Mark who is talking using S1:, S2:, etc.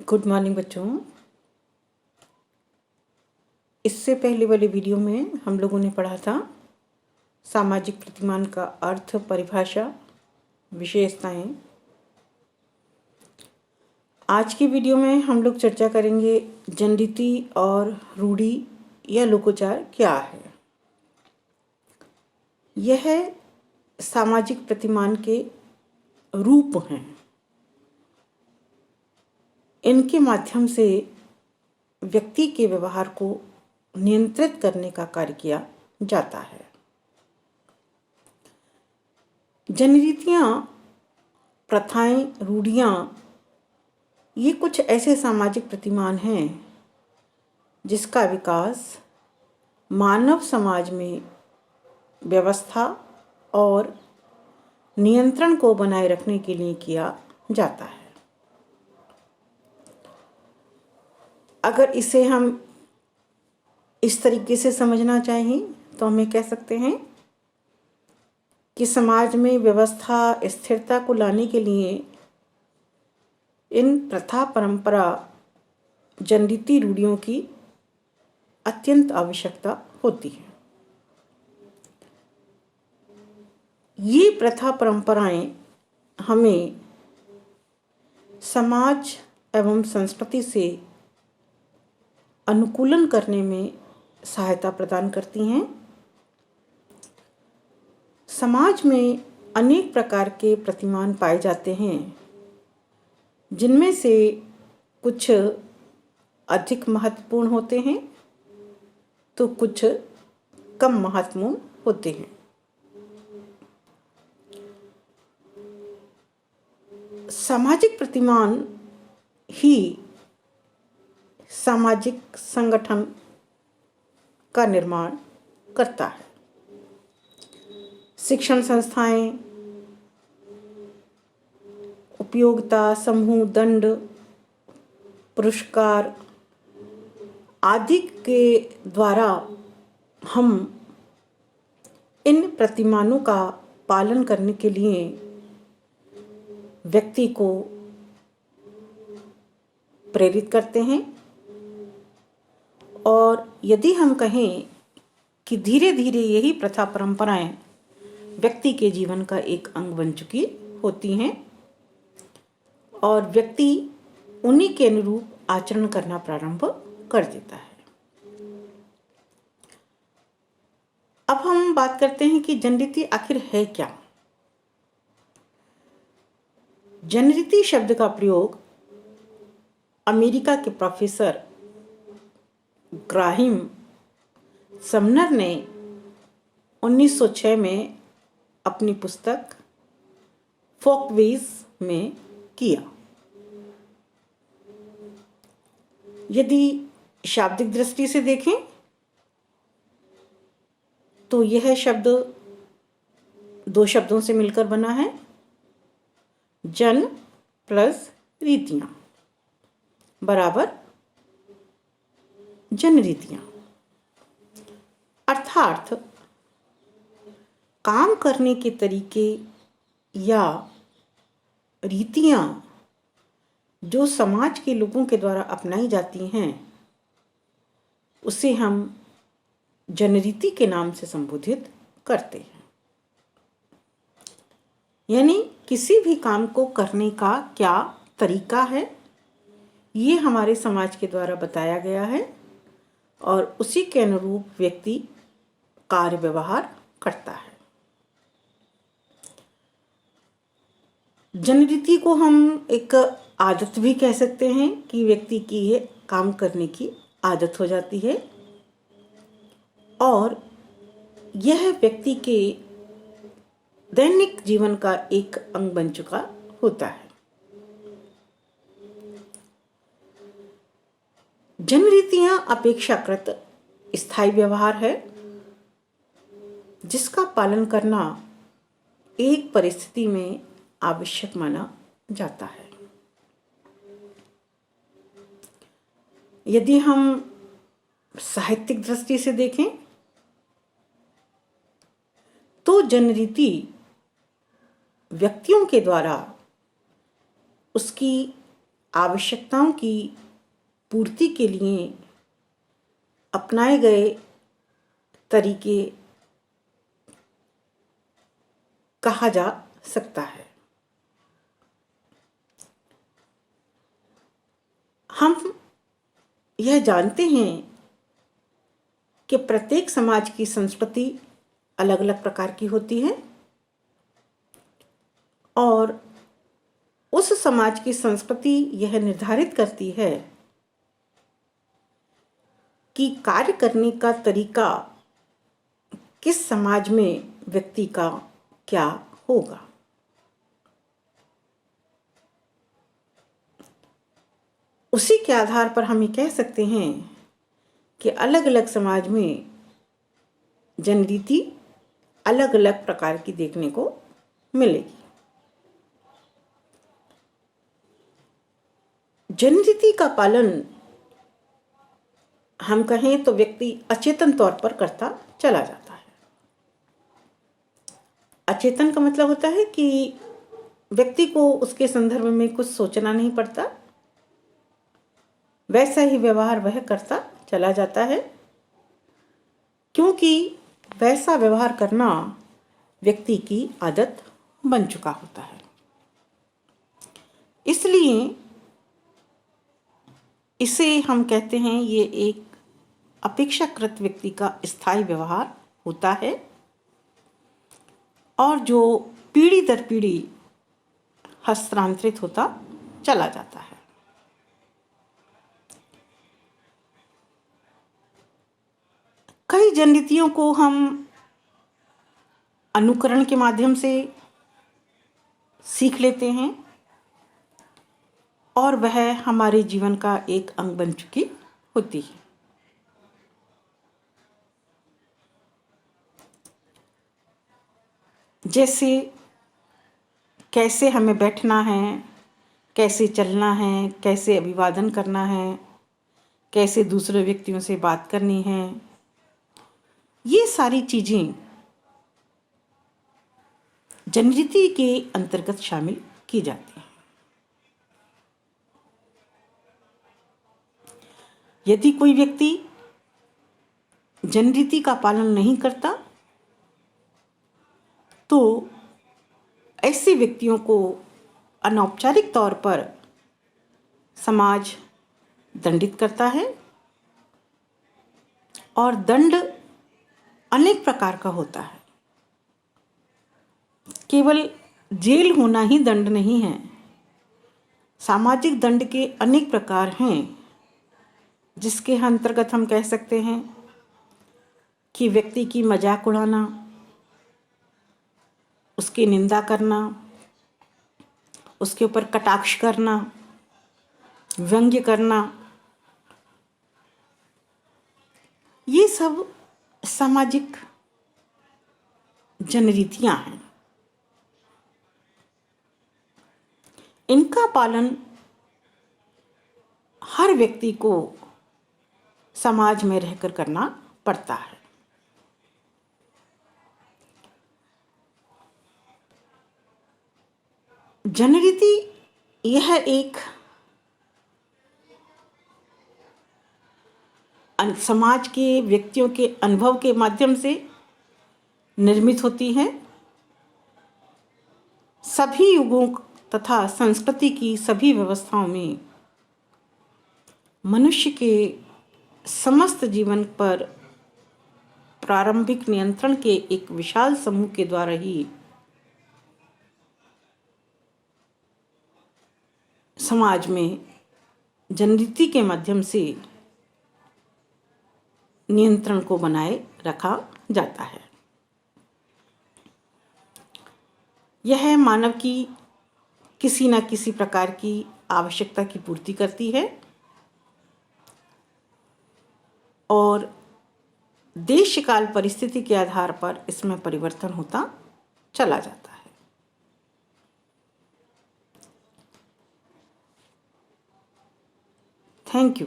S1: Good morning बच्चों। इससे पहले वाले वीडियो में हम लोगों ने पढ़ा था सामाजिक प्रतिमान का अर्थ, परिभाषा, विशेषताएं। आज की वीडियो में हम लोग चर्चा करेंगे जनरीति और रूढ़ि या लोकोचार क्या है। यह सामाजिक प्रतिमान के रूप हैं। इनके माध्यम से व्यक्ति के व्यवहार को नियंत्रित करने का कार्य किया जाता है। जनरीतियाँ, प्रथाएं, रूढ़ियाँ ये कुछ ऐसे सामाजिक प्रतिमान हैं जिसका विकास मानव समाज में व्यवस्था और नियंत्रण को बनाए रखने के लिए किया जाता है। अगर इसे हम इस तरीके से समझना चाहें तो हमें कह सकते हैं कि समाज में व्यवस्था, स्थिरता को लाने के लिए इन प्रथा, परंपरा, जनरीति, रूढ़ियों की अत्यंत आवश्यकता होती है। ये प्रथा, परंपराएं हमें समाज एवं संस्कृति से अनुकूलन करने में सहायता प्रदान करती हैं। समाज में अनेक प्रकार के प्रतिमान पाए जाते हैं, जिनमें से कुछ अधिक महत्वपूर्ण होते हैं तो कुछ कम महत्वपूर्ण होते हैं। सामाजिक प्रतिमान ही सामाजिक संगठन का निर्माण करता है। शिक्षण संस्थाएं, उपयोगिता समूह, दंड, पुरस्कार आदि के द्वारा हम इन प्रतिमानों का पालन करने के लिए व्यक्ति को प्रेरित करते हैं। और यदि हम कहें कि धीरे धीरे यही प्रथा, परंपराएं व्यक्ति के जीवन का एक अंग बन चुकी होती हैं और व्यक्ति उन्हीं के अनुरूप आचरण करना प्रारंभ कर देता है। अब हम बात करते हैं कि जनरीति आखिर है क्या। जनरीति शब्द का प्रयोग अमेरिका के प्रोफेसर ग्राहिम समनर ने 1906 में अपनी पुस्तक फोकवेज में किया। यदि शाब्दिक दृष्टि से देखें तो यह शब्द दो शब्दों से मिलकर बना है, जन प्लस रीतियां बराबर जनरीतियां। अर्थात काम करने के तरीके या रीतियां जो समाज के लोगों के द्वारा अपनाई जाती हैं उसे हम जनरीति के नाम से संबोधित करते हैं। यानी किसी भी काम को करने का क्या तरीका है, ये हमारे समाज के द्वारा बताया गया है और उसी के अनुरूप व्यक्ति कार्य व्यवहार करता है। जनरीति को हम एक आदत भी कह सकते हैं कि व्यक्ति की ये काम करने की आदत हो जाती है और यह व्यक्ति के दैनिक जीवन का एक अंग बन चुका होता है। जनरीतियां अपेक्षाकृत स्थायी व्यवहार है जिसका पालन करना एक परिस्थिति में आवश्यक माना जाता है। यदि हम साहित्यिक दृष्टि से देखें तो जनरीति व्यक्तियों के द्वारा उसकी आवश्यकताओं की पूर्ति के लिए अपनाए गए तरीके कहा जा सकता है। हम यह जानते हैं कि प्रत्येक समाज की संस्कृति अलग अलग प्रकार की होती है और उस समाज की संस्कृति यह निर्धारित करती है कि कार्य करने का तरीका किस समाज में व्यक्ति का क्या होगा। उसी के आधार पर हम ये कह सकते हैं कि अलग अलग समाज में जनरीति अलग अलग प्रकार की देखने को मिलेगी। जनरीति का पालन हम कहें तो व्यक्ति अचेतन तौर पर करता चला जाता है। अचेतन का मतलब होता है कि व्यक्ति को उसके संदर्भ में कुछ सोचना नहीं पड़ता, वैसा ही व्यवहार वह करता चला जाता है, क्योंकि वैसा व्यवहार करना व्यक्ति की आदत बन चुका होता है। इसलिए इसे हम कहते हैं ये एक अपेक्षाकृत व्यक्ति का स्थायी व्यवहार होता है और जो पीढ़ी दर पीढ़ी हस्तांतरित होता चला जाता है। कई जनरीतियों को हम अनुकरण के माध्यम से सीख लेते हैं और वह हमारे जीवन का एक अंग बन चुकी होती है। जैसे कैसे हमें बैठना है, कैसे चलना है, कैसे अभिवादन करना है, कैसे दूसरे व्यक्तियों से बात करनी है, ये सारी चीज़ें जनरीति के अंतर्गत शामिल की जाती हैं। यदि कोई व्यक्ति जनरीति का पालन नहीं करता तो ऐसे व्यक्तियों को अनौपचारिक तौर पर समाज दंडित करता है और दंड अनेक प्रकार का होता है। केवल जेल होना ही दंड नहीं है, सामाजिक दंड के अनेक प्रकार हैं, जिसके अंतर्गत हम कह सकते हैं कि व्यक्ति की मजाक उड़ाना, उसकी निंदा करना, उसके ऊपर कटाक्ष करना, व्यंग्य करना, ये सब सामाजिक जनरीतियां हैं। इनका पालन हर व्यक्ति को समाज में रहकर करना पड़ता है। जनरीति यह एक समाज के व्यक्तियों के अनुभव के माध्यम से निर्मित होती है। सभी युगों तथा संस्कृति की सभी व्यवस्थाओं में मनुष्य के समस्त जीवन पर प्रारंभिक नियंत्रण के एक विशाल समूह के द्वारा ही समाज में जनरीति के माध्यम से नियंत्रण को बनाए रखा जाता है। यह मानव की किसी न किसी प्रकार की आवश्यकता की पूर्ति करती है और देश काल परिस्थिति के आधार पर इसमें परिवर्तन होता चला जाता है। Thank you.